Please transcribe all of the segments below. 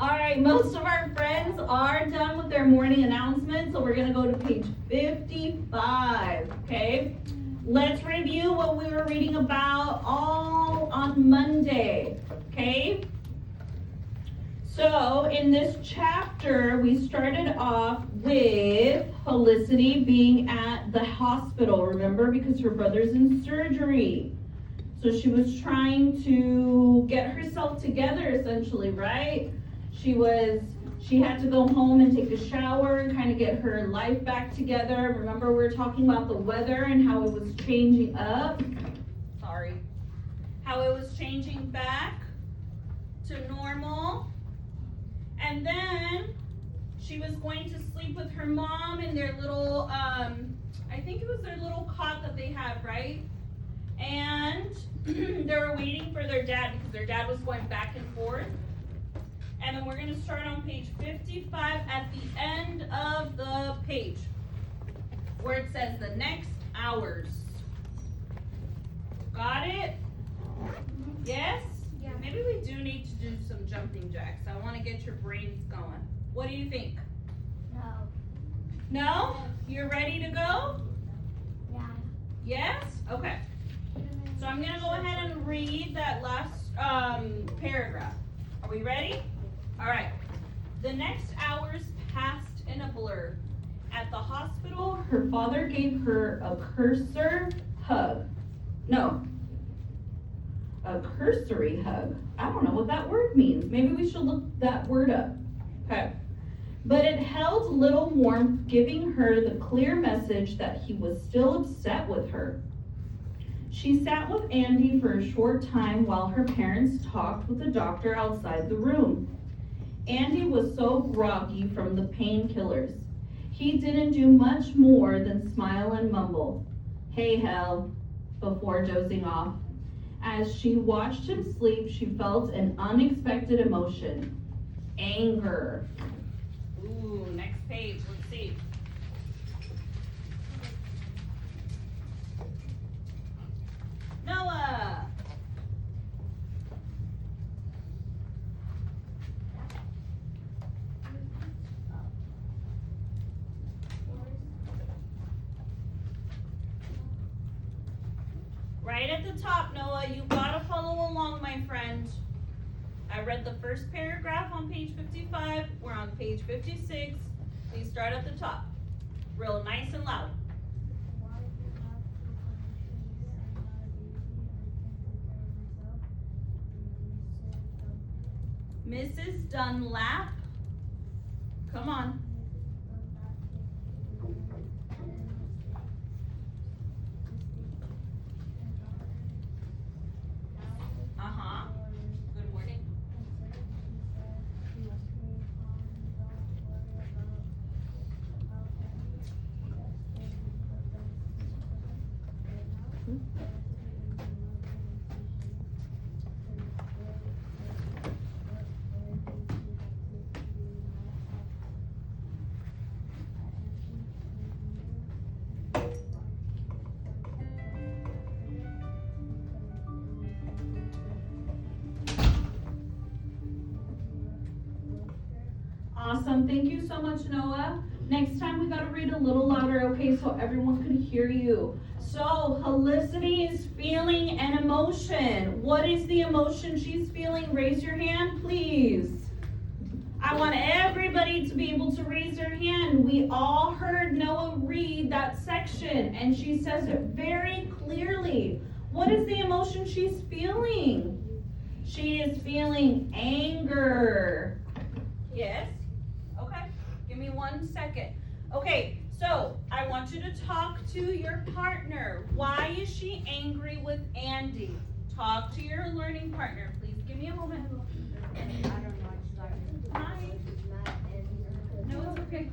All right, most of our friends are done with their morning announcements, so we're going to go to page 55, okay? Let's review what we were reading about all on Monday, okay? So in this chapter, we started off with Felicity being at the hospital, remember, because her brother's in surgery. So she was trying to get herself together essentially, right? She had to go home and take a shower and kind of get her life back together. Remember, we were talking about the weather and how it was changing up. Sorry. How it was changing back to normal. And then she was going to sleep with her mom in their little, I think it was their little cot that they have, right? And they were waiting for their dad because their dad was going back and forth. And then we're going to start on page 55 at the end of the page where it says the next hours. Got it? Yes? Yeah. Maybe we do need to do some jumping jacks. I want to get your brains going. What do you think? No. No? You're ready to go? Yeah. Yes? Okay. So I'm going to go ahead and read that last paragraph. Are we ready? All right. The next hours passed in a blur. At the hospital, her father gave her a cursory hug. A cursory hug. I don't know what that word means. Maybe we should look that word up. Okay. But it held little warmth, giving her the clear message that he was still upset with her. She sat with Andy for a short time while her parents talked with the doctor outside the room. Andy was so groggy from the painkillers. He didn't do much more than smile and mumble, "Hey, hell," before dozing off. As she watched him sleep, she felt an unexpected emotion. Anger. Ooh, next page, let's see. Noah. Right at the top, Noah, you gotta follow along, my friend. I read the first paragraph on page 55. We're on page 56. Please start at the top. Real nice and loud. Mrs. Dunlap. Come on. Uh-huh. Good morning. Awesome. Thank you so much, Noah. Next time we gotta read a little louder, okay, so everyone can hear you. So Felicity is feeling an emotion. What is the emotion she's feeling? Raise your hand, please. I want everybody to be able to raise their hand. We all heard Noah read that section, and she says it very clearly. What is the emotion she's feeling? She is feeling anger. Yes? Okay, give me 1 second. Okay, so I want you to talk to your partner. Why is she angry with Andy? Talk to your learning partner. Please give me a moment. Hi. No, it's okay.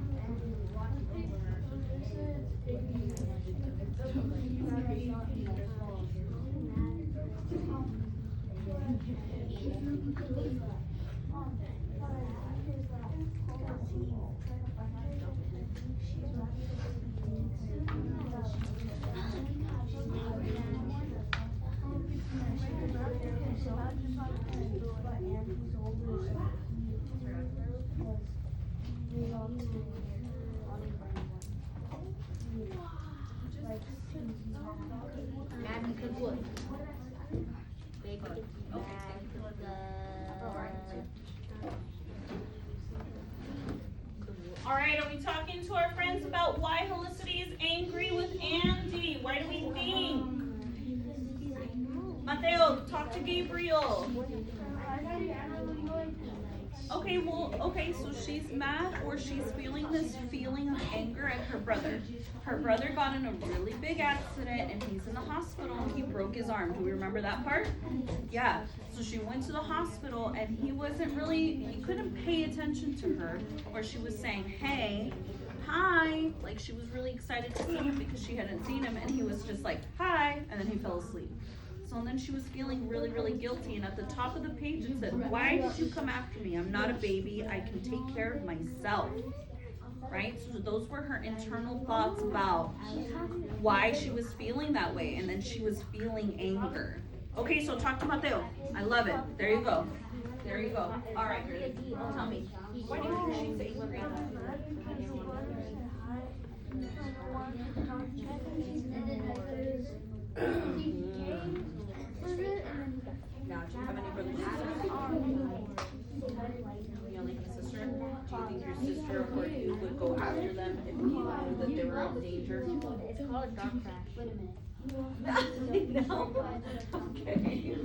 All right, are we talking to our friends about why Helicity is angry with Andy? Why do we think? Mateo, talk to Gabriel. Okay, so she's mad or she's feeling this feeling of anger at her brother. Her brother got in a really big accident and he's in the hospital and he broke his arm. Do we remember that part? Yeah. So she went to the hospital and he couldn't pay attention to her, or she was saying, hey, hi. Like she was really excited to see him because she hadn't seen him, and he was just like, hi, and then he fell asleep. So then she was feeling really, really guilty, and at the top of the page it said, why did you come after me? I'm not a baby, I can take care of myself, right? So those were her internal thoughts about why she was feeling that way, and then she was feeling anger. Okay, so talk to Mateo. I love it. There you go. There you go. All right, Grilly, tell me. Why do you think she's angry? Now, do you have any brothers and sisters? You only have a sister? Do you think your sister or you would go after them if you knew that they were in danger? It's called dog crash. Wait a minute. No? Okay.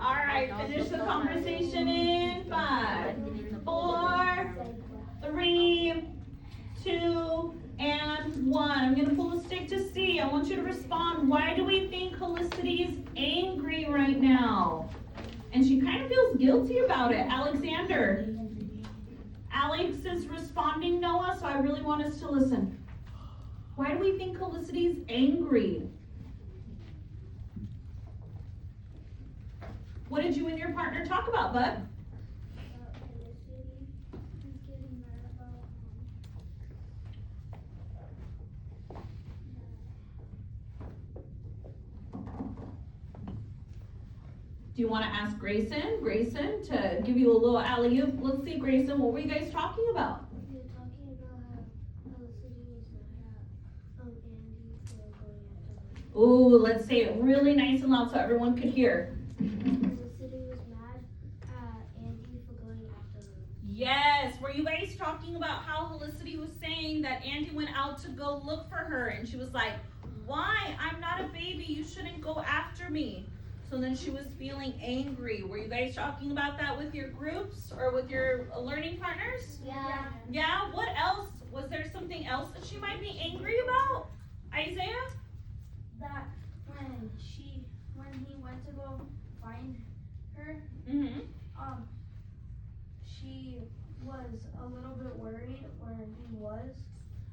All right, finish the conversation in 5, 4, 3, 2, and 1. I'm gonna pull the stick to C. I want you to respond. Why do we think Helicity is angry right now? And she kind of feels guilty about it. Alexander. Alex is responding, Noah, so I really want us to listen. Why do we think Helicity is angry? What did you and your partner talk about, bud? Do you want to ask Grayson to give you a little alley-oop? Let's see, Grayson, what were you guys talking about? We were talking about how Felicity was mad at Andy for going after her. Ooh, let's say it really nice and loud so everyone could hear. Felicity was mad at Andy for going after her. Yes, were you guys talking about how Helicity was saying that Andy went out to go look for her and she was like, why? I'm not a baby, you shouldn't go after me. So then she was feeling angry. Were you guys talking about that with your groups or with your learning partners? Yeah. Yeah, what else? Was there something else that she might be angry about? Isaiah? That when he went to go find her, Mm-hmm. she was a little bit worried where he was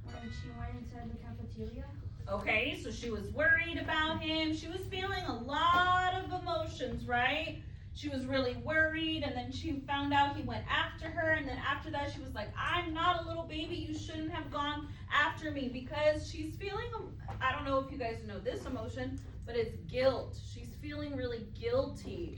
when she went inside the cafeteria. Okay, so she was worried about him. She was feeling a lot of emotions, right? She was really worried, and then she found out he went after her, and then after that she was like, I'm not a little baby, you shouldn't have gone after me, because she's feeling, I don't know if you guys know this emotion, but it's guilt. She's feeling really guilty.